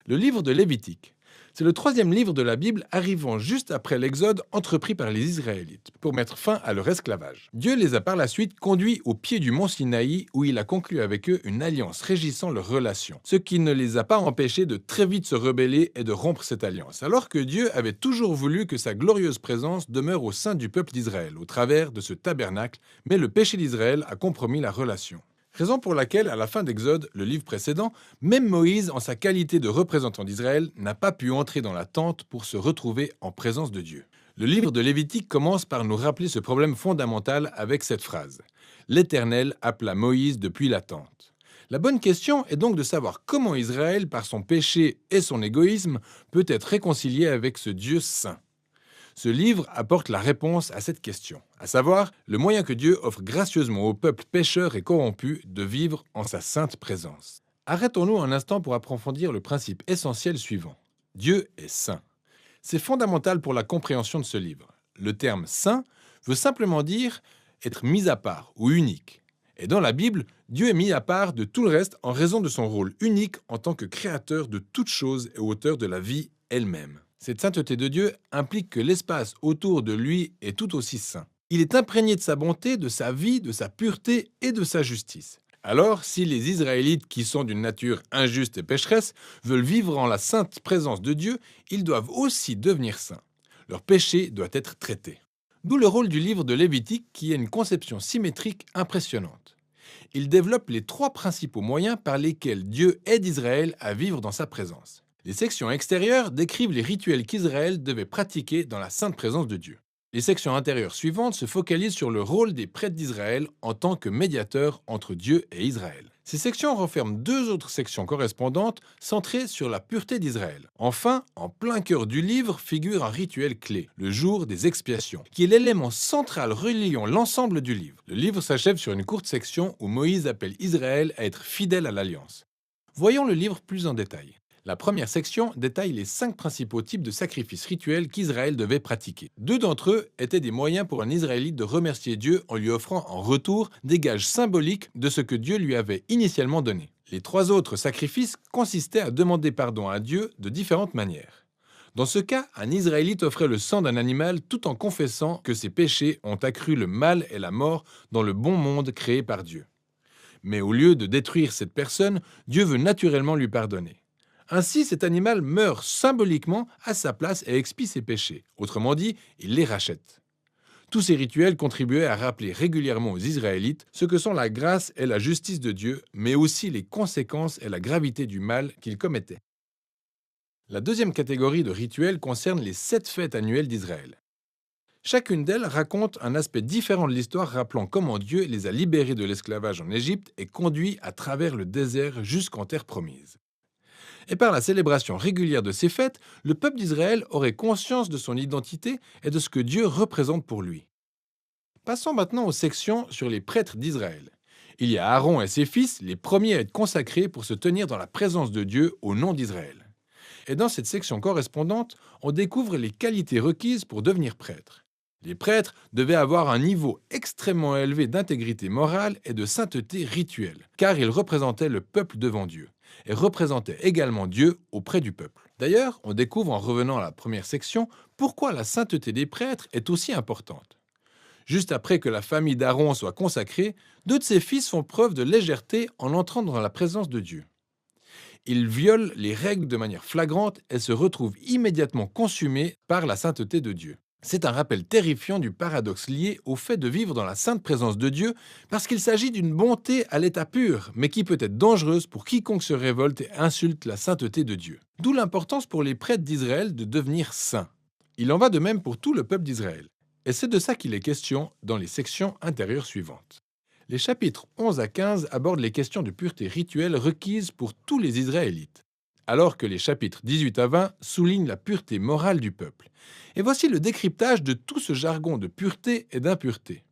Le livre de Lévitique. C'est le troisième livre de la Bible arrivant juste après l'Exode entrepris par les Israélites pour mettre fin à leur esclavage. Dieu les a par la suite conduits au pied du mont Sinaï où il a conclu avec eux une alliance régissant leurs relations, ce qui ne les a pas empêchés de très vite se rebeller et de rompre cette alliance, alors que Dieu avait toujours voulu que sa glorieuse présence demeure au sein du peuple d'Israël au travers de ce tabernacle, mais le péché d'Israël a compromis la relation. Raison pour laquelle, à la fin d'Exode, le livre précédent, même Moïse, en sa qualité de représentant d'Israël, n'a pas pu entrer dans la tente pour se retrouver en présence de Dieu. Le livre de Lévitique commence par nous rappeler ce problème fondamental avec cette phrase. L'Éternel appela Moïse depuis la tente. La bonne question est donc de savoir comment Israël, par son péché et son égoïsme, peut être réconcilié avec ce Dieu saint. Ce livre apporte la réponse à cette question, à savoir le moyen que Dieu offre gracieusement au peuple pécheur et corrompu de vivre en sa sainte présence. Arrêtons-nous un instant pour approfondir le principe essentiel suivant. Dieu est saint. C'est fondamental pour la compréhension de ce livre. Le terme saint veut simplement dire être mis à part ou unique. Et dans la Bible, Dieu est mis à part de tout le reste en raison de son rôle unique en tant que créateur de toutes choses et auteur de la vie elle-même. Cette sainteté de Dieu implique que l'espace autour de lui est tout aussi saint. Il est imprégné de sa bonté, de sa vie, de sa pureté et de sa justice. Alors, si les Israélites, qui sont d'une nature injuste et pécheresse, veulent vivre en la sainte présence de Dieu, ils doivent aussi devenir saints. Leur péché doit être traité. D'où le rôle du livre de Lévitique qui a une conception symétrique impressionnante. Il développe les trois principaux moyens par lesquels Dieu aide Israël à vivre dans sa présence. Les sections extérieures décrivent les rituels qu'Israël devait pratiquer dans la sainte présence de Dieu. Les sections intérieures suivantes se focalisent sur le rôle des prêtres d'Israël en tant que médiateurs entre Dieu et Israël. Ces sections renferment deux autres sections correspondantes centrées sur la pureté d'Israël. Enfin, en plein cœur du livre figure un rituel clé, le jour des expiations, qui est l'élément central reliant l'ensemble du livre. Le livre s'achève sur une courte section où Moïse appelle Israël à être fidèle à l'alliance. Voyons le livre plus en détail. La première section détaille les 5 principaux types de sacrifices rituels qu'Israël devait pratiquer. 2 d'entre eux étaient des moyens pour un Israélite de remercier Dieu en lui offrant en retour des gages symboliques de ce que Dieu lui avait initialement donné. Les 3 autres sacrifices consistaient à demander pardon à Dieu de différentes manières. Dans ce cas, un Israélite offrait le sang d'un animal tout en confessant que ses péchés ont accru le mal et la mort dans le bon monde créé par Dieu. Mais au lieu de détruire cette personne, Dieu veut naturellement lui pardonner. Ainsi, cet animal meurt symboliquement à sa place et expie ses péchés. Autrement dit, il les rachète. Tous ces rituels contribuaient à rappeler régulièrement aux Israélites ce que sont la grâce et la justice de Dieu, mais aussi les conséquences et la gravité du mal qu'ils commettaient. La deuxième catégorie de rituels concerne les 7 fêtes annuelles d'Israël. Chacune d'elles raconte un aspect différent de l'histoire rappelant comment Dieu les a libérés de l'esclavage en Égypte et conduits à travers le désert jusqu'en terre promise. Et par la célébration régulière de ces fêtes, le peuple d'Israël aurait conscience de son identité et de ce que Dieu représente pour lui. Passons maintenant aux sections sur les prêtres d'Israël. Il y a Aaron et ses fils, les premiers à être consacrés pour se tenir dans la présence de Dieu au nom d'Israël. Et dans cette section correspondante, on découvre les qualités requises pour devenir prêtre. Les prêtres devaient avoir un niveau extrêmement élevé d'intégrité morale et de sainteté rituelle, car ils représentaient le peuple devant Dieu, et représentaient également Dieu auprès du peuple. D'ailleurs, on découvre en revenant à la première section pourquoi la sainteté des prêtres est aussi importante. Juste après que la famille d'Aaron soit consacrée, 2 de ses fils font preuve de légèreté en entrant dans la présence de Dieu. Ils violent les règles de manière flagrante et se retrouvent immédiatement consumés par la sainteté de Dieu. C'est un rappel terrifiant du paradoxe lié au fait de vivre dans la sainte présence de Dieu, parce qu'il s'agit d'une bonté à l'état pur, mais qui peut être dangereuse pour quiconque se révolte et insulte la sainteté de Dieu. D'où l'importance pour les prêtres d'Israël de devenir saints. Il en va de même pour tout le peuple d'Israël. Et c'est de ça qu'il est question dans les sections intérieures suivantes. Les chapitres 11 à 15 abordent les questions de pureté rituelle requises pour tous les Israélites, alors que les chapitres 18 à 20 soulignent la pureté morale du peuple. Et voici le décryptage de tout ce jargon de pureté et d'impureté.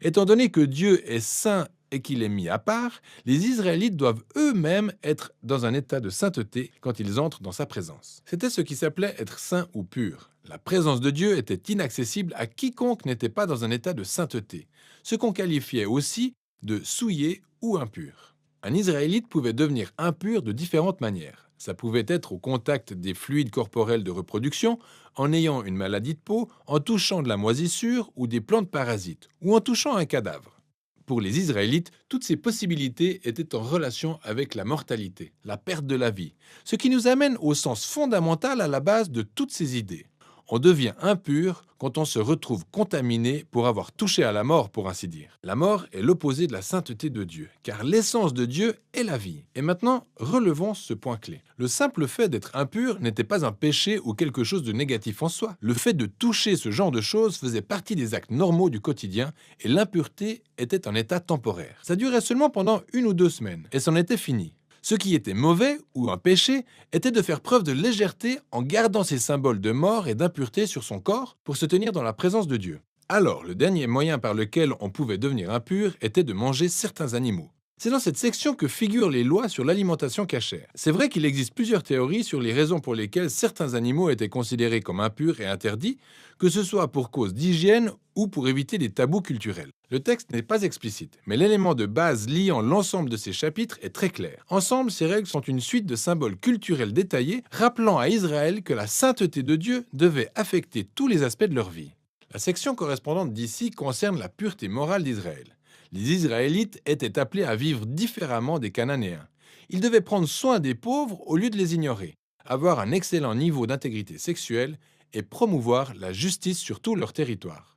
Étant donné que Dieu est saint et qu'il est mis à part, les Israélites doivent eux-mêmes être dans un état de sainteté quand ils entrent dans sa présence. C'était ce qui s'appelait être saint ou pur. La présence de Dieu était inaccessible à quiconque n'était pas dans un état de sainteté, ce qu'on qualifiait aussi de souillé ou impur. Un Israélite pouvait devenir impur de différentes manières. Ça pouvait être au contact des fluides corporels de reproduction, en ayant une maladie de peau, en touchant de la moisissure ou des plantes parasites, ou en touchant un cadavre. Pour les Israélites, toutes ces possibilités étaient en relation avec la mortalité, la perte de la vie, ce qui nous amène au sens fondamental à la base de toutes ces idées. On devient impur quand on se retrouve contaminé pour avoir touché à la mort, pour ainsi dire. La mort est l'opposé de la sainteté de Dieu, car l'essence de Dieu est la vie. Et maintenant, relevons ce point clé. Le simple fait d'être impur n'était pas un péché ou quelque chose de négatif en soi. Le fait de toucher ce genre de choses faisait partie des actes normaux du quotidien, et l'impureté était un état temporaire. Ça durait seulement pendant 1 ou 2 semaines, et c'en était fini. Ce qui était mauvais, ou un péché, était de faire preuve de légèreté en gardant ces symboles de mort et d'impureté sur son corps pour se tenir dans la présence de Dieu. Alors, le dernier moyen par lequel on pouvait devenir impur était de manger certains animaux. C'est dans cette section que figurent les lois sur l'alimentation cachère. C'est vrai qu'il existe plusieurs théories sur les raisons pour lesquelles certains animaux étaient considérés comme impurs et interdits, que ce soit pour cause d'hygiène ou pour éviter des tabous culturels. Le texte n'est pas explicite, mais l'élément de base liant l'ensemble de ces chapitres est très clair. Ensemble, ces règles sont une suite de symboles culturels détaillés, rappelant à Israël que la sainteté de Dieu devait affecter tous les aspects de leur vie. La section correspondante d'ici concerne la pureté morale d'Israël. Les Israélites étaient appelés à vivre différemment des Cananéens. Ils devaient prendre soin des pauvres au lieu de les ignorer, avoir un excellent niveau d'intégrité sexuelle et promouvoir la justice sur tout leur territoire.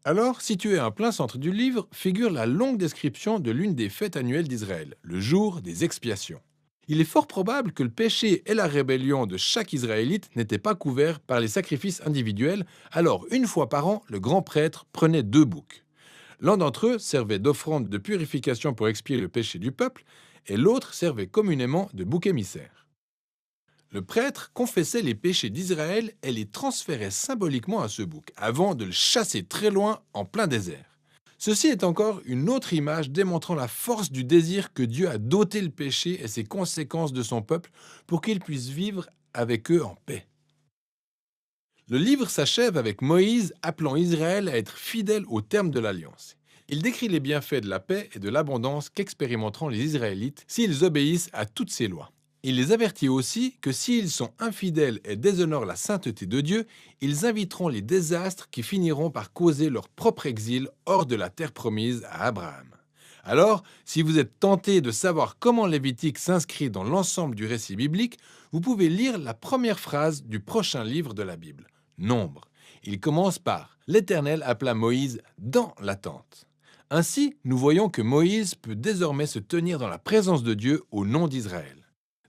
Alors, situé en plein centre du livre, figure la longue description de l'une des fêtes annuelles d'Israël, le jour des expiations. Il est fort probable que le péché et la rébellion de chaque Israélite n'étaient pas couverts par les sacrifices individuels, alors 1 fois par an, le grand prêtre prenait 2 boucs. L'un d'entre eux servait d'offrande de purification pour expier le péché du peuple, et l'autre servait communément de bouc émissaire. Le prêtre confessait les péchés d'Israël et les transférait symboliquement à ce bouc, avant de le chasser très loin en plein désert. Ceci est encore une autre image démontrant la force du désir que Dieu a doté le péché et ses conséquences de son peuple pour qu'il puisse vivre avec eux en paix. Le livre s'achève avec Moïse appelant Israël à être fidèle au terme de l'alliance. Il décrit les bienfaits de la paix et de l'abondance qu'expérimenteront les Israélites s'ils obéissent à toutes ces lois. Il les avertit aussi que s'ils sont infidèles et déshonorent la sainteté de Dieu, ils inviteront les désastres qui finiront par causer leur propre exil hors de la terre promise à Abraham. Alors, si vous êtes tenté de savoir comment Lévitique s'inscrit dans l'ensemble du récit biblique, vous pouvez lire la première phrase du prochain livre de la Bible, Nombre. Il commence par « L'Éternel appela Moïse dans la tente ». Ainsi, nous voyons que Moïse peut désormais se tenir dans la présence de Dieu au nom d'Israël.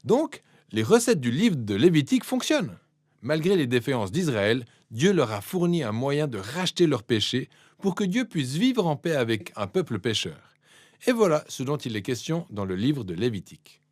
Donc, les recettes du livre de Lévitique fonctionnent. Malgré les défaillances d'Israël, Dieu leur a fourni un moyen de racheter leurs péchés pour que Dieu puisse vivre en paix avec un peuple pécheur. Et voilà ce dont il est question dans le livre de Lévitique.